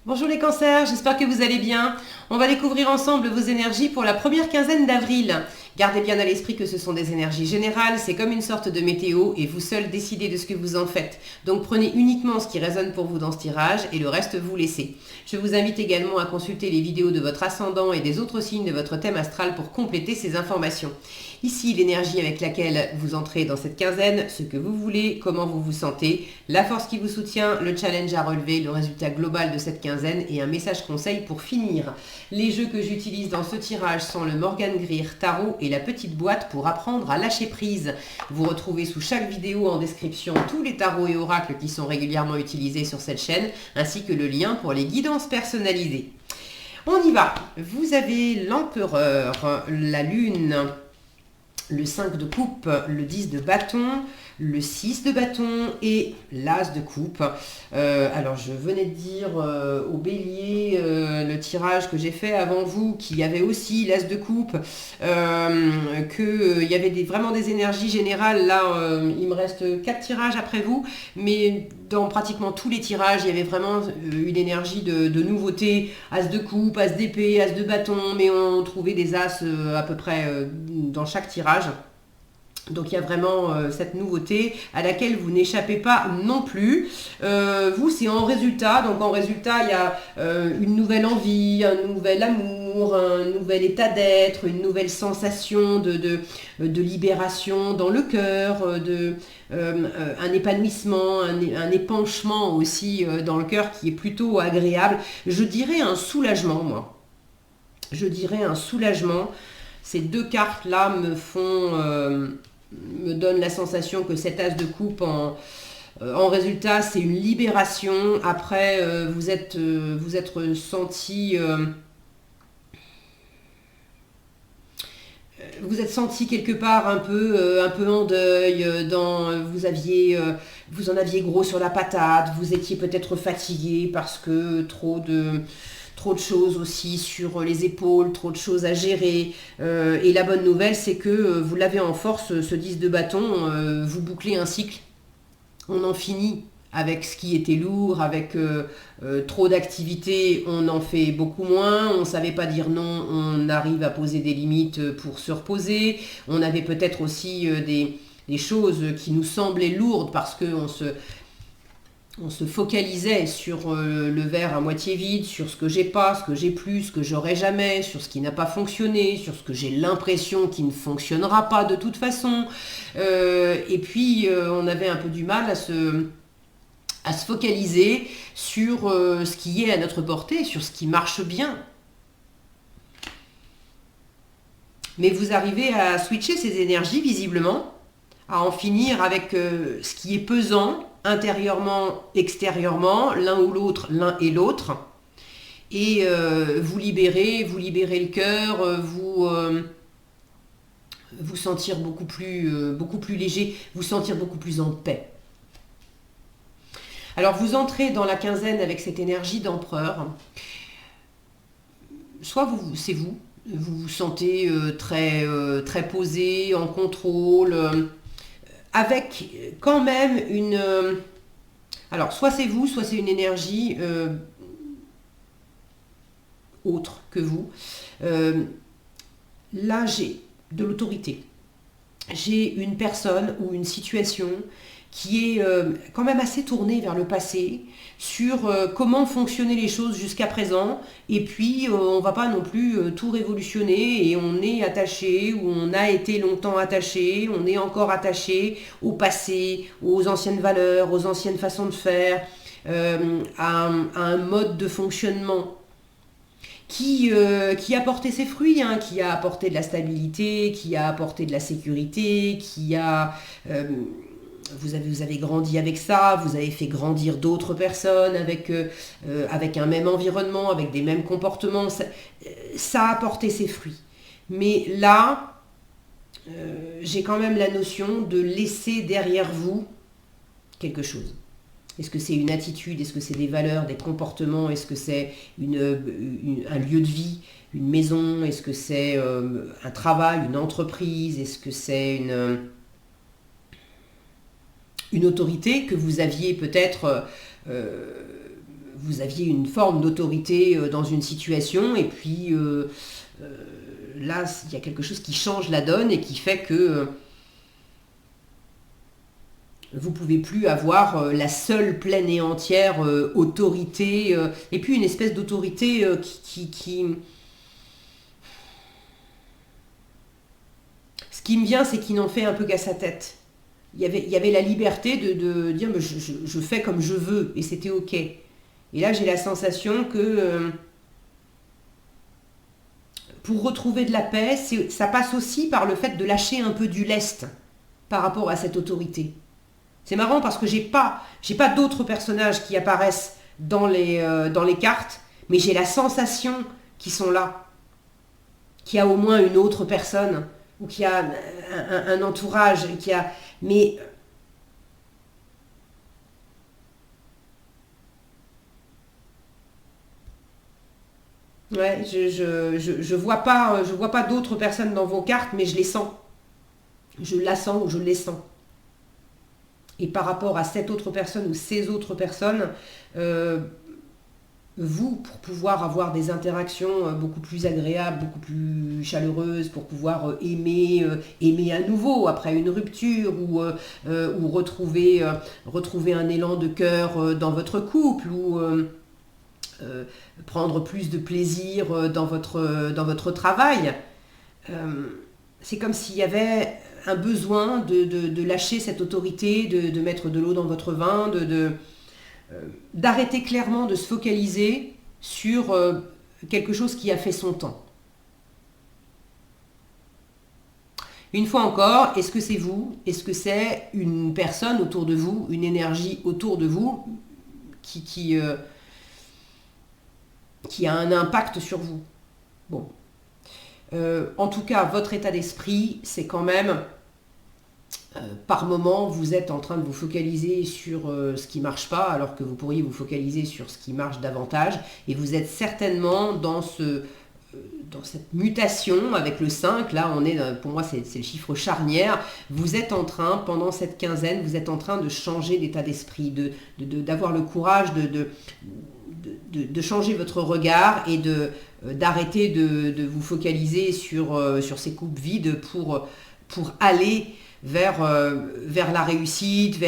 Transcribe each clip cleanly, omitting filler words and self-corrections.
Bonjour les cancers, j'espère que vous allez bien. On va découvrir ensemble vos énergies pour la première quinzaine d'avril. Gardez bien à l'esprit que ce sont des énergies générales, c'est comme une sorte de météo et vous seul décidez de ce que vous en faites. Donc prenez uniquement ce qui résonne pour vous dans ce tirage et le reste vous laissez. Je vous invite également à consulter les vidéos de votre ascendant et des autres signes de votre thème astral pour compléter ces informations. Ici, l'énergie avec laquelle vous entrez dans cette quinzaine, ce que vous voulez, comment vous vous sentez, la force qui vous soutient, le challenge à relever, le résultat global de cette quinzaine et un message conseil pour finir. Les jeux que j'utilise dans ce tirage sont le Morgan Greer Tarot et la petite boîte pour apprendre à lâcher prise. Vous retrouvez sous chaque vidéo en description tous les tarots et oracles qui sont régulièrement utilisés sur cette chaîne, ainsi que le lien pour les guidances personnalisées. On y va. Vous avez l'empereur, la lune, le 5 de coupe, le 10 de bâton, le 6 de bâton et l'as de coupe. Alors je venais de dire au bélier, le tirage que j'ai fait avant vous, qu'il y avait aussi l'as de coupe, qu'il y avait vraiment des énergies générales. Là, il me reste 4 tirages après vous, mais dans pratiquement tous les tirages, il y avait vraiment une énergie de nouveauté. As de coupe, as d'épée, as de bâton, mais on trouvait des as à peu près dans chaque tirage. Donc il y a vraiment cette nouveauté à laquelle vous n'échappez pas non plus. Vous, c'est en résultat. Donc en résultat, il y a une nouvelle envie, un nouvel amour, un nouvel état d'être, une nouvelle sensation de libération dans le cœur, un épanouissement, un épanchement aussi dans le cœur qui est plutôt agréable. Je dirais un soulagement, moi. Je dirais un soulagement. Ces deux cartes-là me donne la sensation que cet as de coupe en résultat c'est une libération. Après vous êtes senti quelque part un peu en deuil, vous en aviez gros sur la patate, vous étiez peut-être fatigué parce que trop de choses aussi sur les épaules, trop de choses à gérer. Et la bonne nouvelle, c'est que vous l'avez en force, ce 10 de bâton, vous bouclez un cycle. On en finit avec ce qui était lourd, avec trop d'activités, on en fait beaucoup moins, on ne savait pas dire non, on arrive à poser des limites pour se reposer. On avait peut-être aussi des choses qui nous semblaient lourdes parce qu'on se focalisait sur le verre à moitié vide, sur ce que j'ai pas, ce que j'ai plus, ce que j'aurai jamais, sur ce qui n'a pas fonctionné, sur ce que j'ai l'impression qui ne fonctionnera pas de toute façon. Et puis on avait un peu du mal à se focaliser sur ce qui est à notre portée, sur ce qui marche bien. Mais vous arrivez à switcher ces énergies visiblement, à en finir avec ce qui est pesant, intérieurement, extérieurement, l'un ou l'autre, l'un et l'autre. Et vous libérez le cœur, vous sentir beaucoup plus léger, vous sentir beaucoup plus en paix. Alors vous entrez dans la quinzaine avec cette énergie d'empereur. Soit c'est vous vous sentez très posé, en contrôle, avec quand même une... alors, soit c'est vous, soit c'est une énergie autre que vous. Là, j'ai de l'autorité. J'ai une personne ou une situation qui est quand même assez tournée vers le passé, sur comment fonctionnaient les choses jusqu'à présent, et puis on ne va pas non plus tout révolutionner, et on est attaché, ou on a été longtemps attaché, on est encore attaché au passé, aux anciennes valeurs, aux anciennes façons de faire, à un mode de fonctionnement qui a porté ses fruits, hein, qui a apporté de la stabilité, qui a apporté de la sécurité, vous avez grandi avec ça, vous avez fait grandir d'autres personnes avec un même environnement, avec des mêmes comportements. Ça a apporté ses fruits. Mais là, j'ai quand même la notion de laisser derrière vous quelque chose. Est-ce que c'est une attitude? Est-ce que c'est des valeurs, des comportements? Est-ce que c'est un lieu de vie, une maison? Est-ce que c'est un travail, une entreprise? Est-ce que c'est une autorité que vous aviez peut-être vous aviez une forme d'autorité dans une situation, et puis là, il y a quelque chose qui change la donne et qui fait que vous ne pouvez plus avoir la seule, pleine et entière autorité, et puis une espèce d'autorité Ce qui me vient, c'est qu'il n'en fait un peu qu'à sa tête. Il y avait la liberté de dire mais je fais comme je veux, et c'était ok. Et là, j'ai la sensation que pour retrouver de la paix, ça passe aussi par le fait de lâcher un peu du lest par rapport à cette autorité. C'est marrant parce que j'ai pas d'autres personnages qui apparaissent dans les cartes, mais j'ai la sensation qu'ils sont là, qu'il y a au moins une autre personne, ou qu'il y a un entourage, mais ouais, je vois pas d'autres personnes dans vos cartes, mais je les sens. Je la sens ou je les sens. Et par rapport à cette autre personne ou ces autres personnes, vous, pour pouvoir avoir des interactions beaucoup plus agréables, beaucoup plus chaleureuses, pour pouvoir aimer à nouveau après une rupture, ou retrouver un élan de cœur dans votre couple, ou prendre plus de plaisir dans votre travail, c'est comme s'il y avait un besoin de lâcher cette autorité, de mettre de l'eau dans votre vin, d'arrêter clairement de se focaliser sur quelque chose qui a fait son temps. Une fois encore, est-ce que c'est vous? Est-ce que c'est une personne autour de vous, une énergie autour de vous qui a un impact sur vous? Bon. En tout cas, votre état d'esprit, c'est quand même, par moment, vous êtes en train de vous focaliser sur ce qui ne marche pas, alors que vous pourriez vous focaliser sur ce qui marche davantage, et vous êtes certainement dans cette mutation avec le 5, là on est, pour moi c'est le chiffre charnière, vous êtes en train, pendant cette quinzaine, vous êtes en train de changer d'état d'esprit, d'avoir le courage de changer votre regard et d'arrêter de vous focaliser sur ces coupes vides pour aller vers la réussite,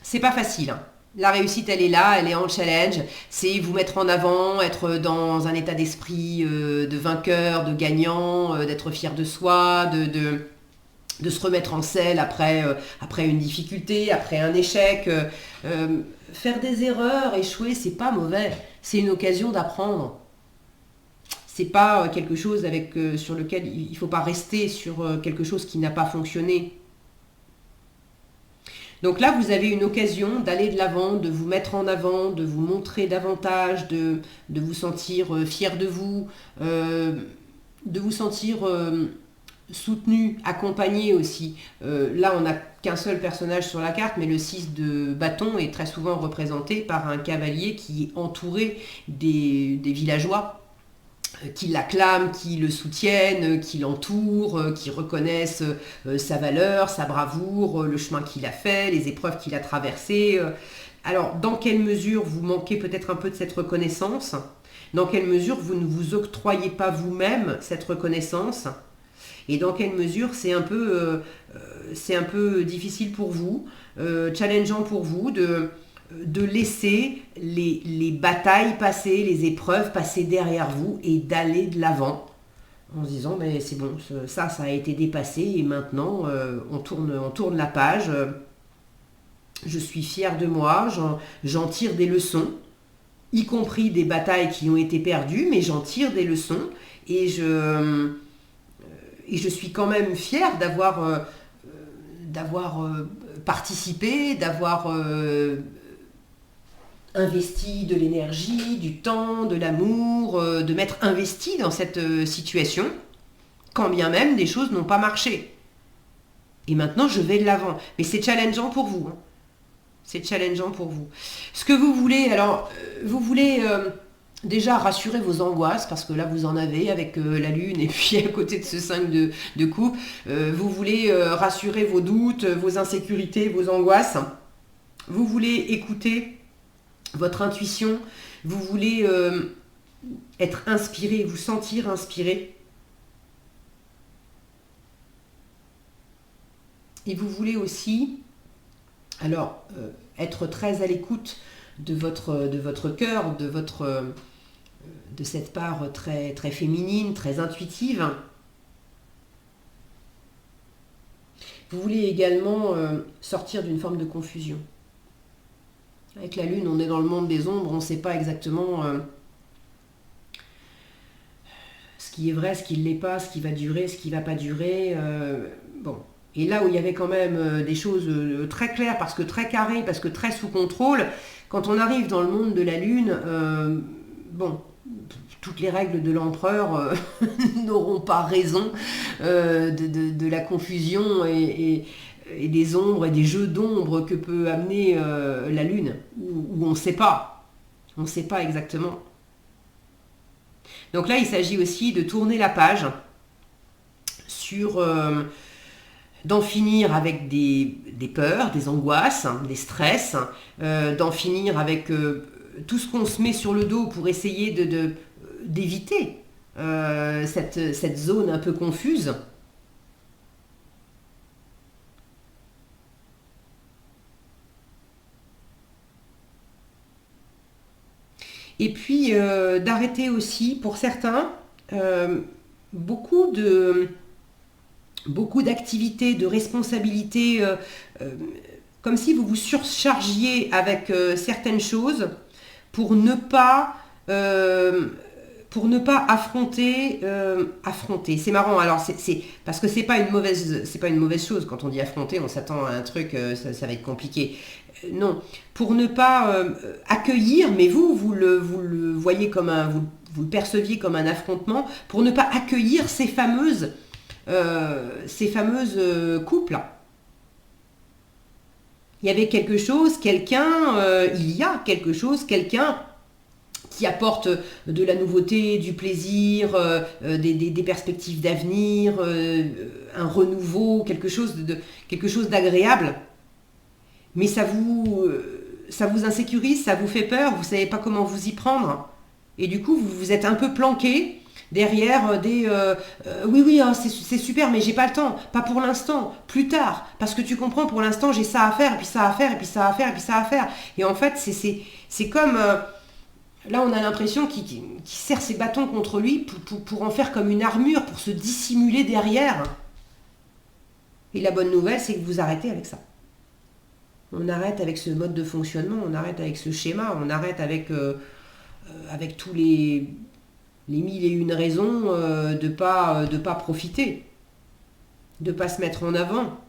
c'est pas facile, hein. La réussite, elle est là, elle est en challenge. C'est vous mettre en avant, être dans un état d'esprit de vainqueur, de gagnant, d'être fier de soi, de se remettre en selle après une difficulté, après un échec. Faire des erreurs, échouer, c'est pas mauvais. C'est une occasion d'apprendre. C'est pas quelque chose sur lequel il faut pas rester sur quelque chose qui n'a pas fonctionné. Donc là, vous avez une occasion d'aller de l'avant, de vous mettre en avant, de vous montrer davantage, de vous sentir fier de vous, de vous sentir soutenu, accompagné aussi. Là, on n'a qu'un seul personnage sur la carte, mais le 6 de bâton est très souvent représenté par un cavalier qui est entouré des villageois qui l'acclament, qui le soutiennent, qui l'entourent, qui reconnaissent sa valeur, sa bravoure, le chemin qu'il a fait, les épreuves qu'il a traversées. Alors, dans quelle mesure vous manquez peut-être un peu de cette reconnaissance? Dans quelle mesure vous ne vous octroyez pas vous-même cette reconnaissance? Et dans quelle mesure c'est un peu difficile pour vous, challengeant pour vous de laisser les batailles passer, les épreuves passer derrière vous et d'aller de l'avant en se disant mais c'est bon, ça a été dépassé et maintenant on tourne la page, je suis fière de moi, j'en tire des leçons, y compris des batailles qui ont été perdues, mais j'en tire des leçons et je suis quand même fière d'avoir participé, d'avoir investi de l'énergie, du temps, de l'amour, de m'être investi dans cette situation, quand bien même des choses n'ont pas marché. Et maintenant, je vais de l'avant. Mais c'est challengeant pour vous. Hein. C'est challengeant pour vous. Ce que vous voulez, alors, vous voulez déjà rassurer vos angoisses, parce que là, vous en avez avec la lune, et puis à côté de ce 5 de coupe, vous voulez rassurer vos doutes, vos insécurités, vos angoisses. Vous voulez écouter votre intuition, vous voulez être inspiré, vous sentir inspiré. Et vous voulez aussi, alors, être très à l'écoute de votre cœur, de cette part très, très féminine, très intuitive. Vous voulez également sortir d'une forme de confusion. Avec la Lune, on est dans le monde des ombres, on ne sait pas exactement ce qui est vrai, ce qui ne l'est pas, ce qui va durer, ce qui ne va pas durer. Bon. Et là où il y avait quand même des choses très claires, parce que très carrées, parce que très sous contrôle, quand on arrive dans le monde de la Lune, bon, toutes les règles de l'empereur n'auront pas raison de la confusion et des ombres et des jeux d'ombres que peut amener la Lune, où on ne sait pas. On ne sait pas exactement. Donc là, il s'agit aussi de tourner la page sur... d'en finir avec des peurs, des angoisses, des stress, d'en finir avec tout ce qu'on se met sur le dos pour essayer d'éviter cette zone un peu confuse. Et puis d'arrêter aussi, pour certains, beaucoup d'activités, de responsabilités, comme si vous vous surchargiez avec certaines choses pour ne pas affronter. C'est marrant. Alors c'est parce que c'est pas une mauvaise chose. Quand on dit affronter, on s'attend à un truc, ça va être compliqué. Non, pour ne pas accueillir, mais vous le voyez comme vous le perceviez comme un affrontement, pour ne pas accueillir ces fameuses couples. Il y avait quelque chose, quelqu'un qui apporte de la nouveauté, du plaisir, des perspectives d'avenir, un renouveau, quelque chose d'agréable. Mais ça vous insécurise, ça vous fait peur, vous ne savez pas comment vous y prendre. Et du coup, vous êtes un peu planqué derrière des oui, hein, c'est super, mais j'ai pas le temps, pas pour l'instant, plus tard, parce que tu comprends, pour l'instant j'ai ça à faire, et puis ça à faire, et puis ça à faire, et puis ça à faire. Et en fait, c'est comme là on a l'impression qu'il serre ses bâtons contre lui pour en faire comme une armure, pour se dissimuler derrière. Et la bonne nouvelle, c'est que vous arrêtez avec ça. On arrête avec ce mode de fonctionnement, on arrête avec ce schéma, on arrête avec tous les 1001 raisons de pas profiter, de pas se mettre en avant,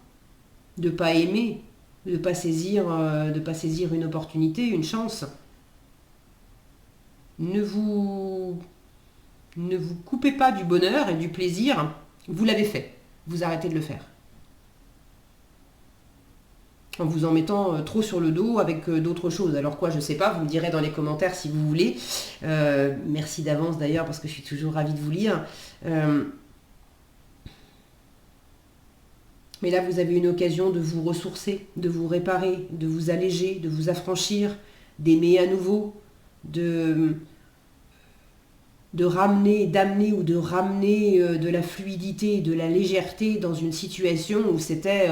de pas aimer, de pas saisir une opportunité, une chance. Ne vous coupez pas du bonheur et du plaisir, vous l'avez fait, vous arrêtez de le faire. En vous en mettant trop sur le dos avec d'autres choses. Alors quoi, je sais pas, vous me direz dans les commentaires si vous voulez. Merci d'avance d'ailleurs, parce que je suis toujours ravie de vous lire. Mais là, vous avez une occasion de vous ressourcer, de vous réparer, de vous alléger, de vous affranchir, d'aimer à nouveau, d'amener de la fluidité, de la légèreté dans une situation où c'était...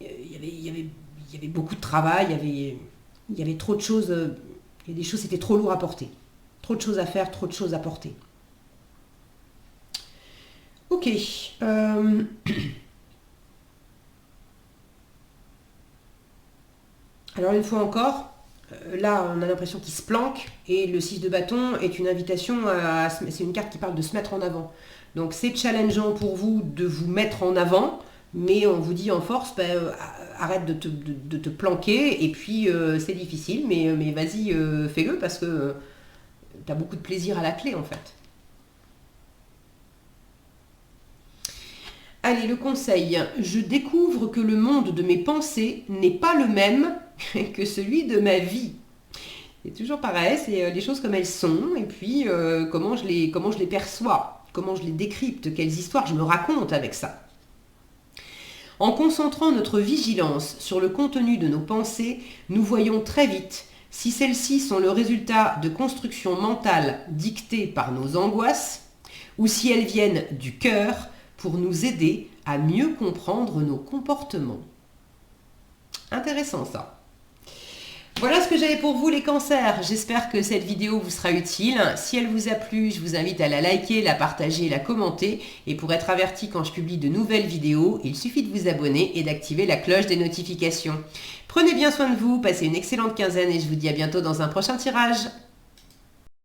il y avait beaucoup de travail, il y avait trop de choses, il y a des choses, c'était trop lourd à porter. Trop de choses à faire, trop de choses à porter. Ok. Alors une fois encore, là on a l'impression qu'il se planque, et le 6 de bâton est une invitation c'est une carte qui parle de se mettre en avant. Donc c'est challengeant pour vous de vous mettre en avant, mais on vous dit en force, arrête de te planquer, et puis c'est difficile, mais vas-y, fais-le, parce que tu as beaucoup de plaisir à la clé en fait. Allez, le conseil, je découvre que le monde de mes pensées n'est pas le même que celui de ma vie. C'est toujours pareil, c'est les choses comme elles sont, et puis comment je les perçois, comment je les décrypte, quelles histoires je me raconte avec ça. En concentrant notre vigilance sur le contenu de nos pensées, nous voyons très vite si celles-ci sont le résultat de constructions mentales dictées par nos angoisses ou si elles viennent du cœur pour nous aider à mieux comprendre nos comportements. Intéressant ça. Voilà ce que j'avais pour vous les cancers. J'espère que cette vidéo vous sera utile. Si elle vous a plu, je vous invite à la liker, la partager, la commenter. Et pour être averti quand je publie de nouvelles vidéos, il suffit de vous abonner et d'activer la cloche des notifications. Prenez bien soin de vous, passez une excellente quinzaine et je vous dis à bientôt dans un prochain tirage.